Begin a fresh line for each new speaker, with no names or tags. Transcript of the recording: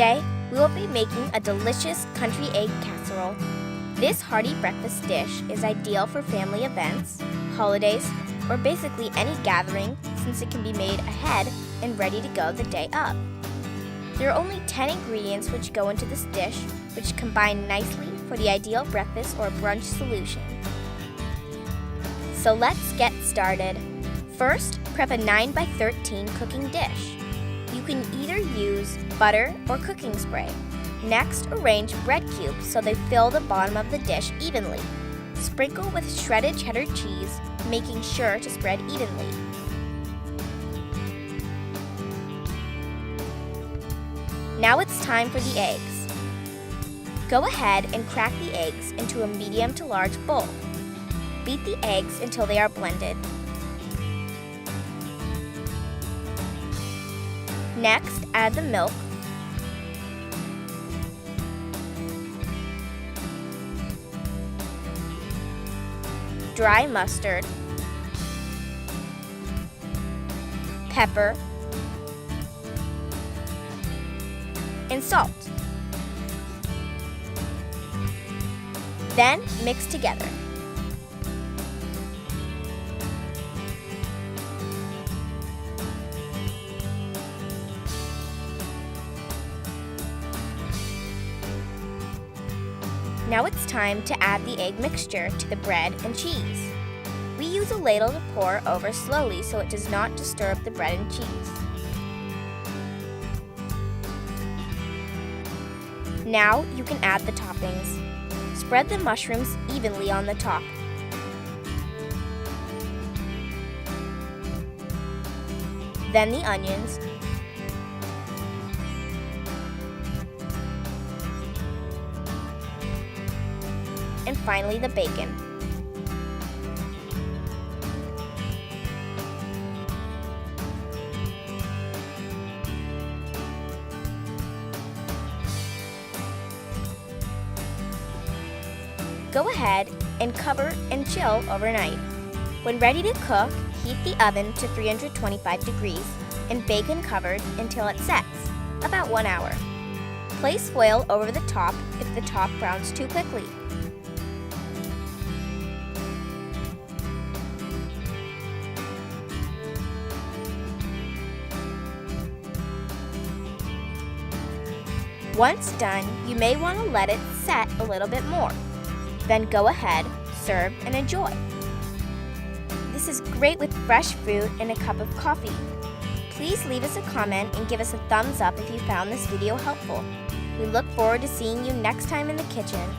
Today, we will be making a delicious country egg casserole. This hearty breakfast dish is ideal for family events, holidays, or basically any gathering since it can be made ahead and ready to go the day of. There are only 10 ingredients which go into this dish, which combine nicely for the ideal breakfast or brunch solution. So let's get started. First, prep a 9x13 cooking dish. You can either use butter or cooking spray. Next, arrange bread cubes so they fill the bottom of the dish evenly. Sprinkle with shredded cheddar cheese, making sure to spread evenly. Now it's time for the eggs. Go ahead and crack the eggs into a medium to large bowl. Beat the eggs until they are blended. Next, add the milk, dry mustard, pepper, and salt. Then mix together. Now it's time to add the egg mixture to the bread and cheese. We use a ladle to pour over slowly so it does not disturb the bread and cheese. Now you can add the toppings. Spread the mushrooms evenly on the top. Then the onions. And finally the bacon. Go ahead and cover and chill overnight. When ready to cook, heat the oven to 325 degrees and bake uncovered until it sets, about 1 hour. Place foil over the top if the top browns too quickly. Once done, you may want to let it set a little bit more. Then go ahead, serve, and enjoy. This is great with fresh fruit and a cup of coffee. Please leave us a comment and give us a thumbs up if you found this video helpful. We look forward to seeing you next time in the kitchen.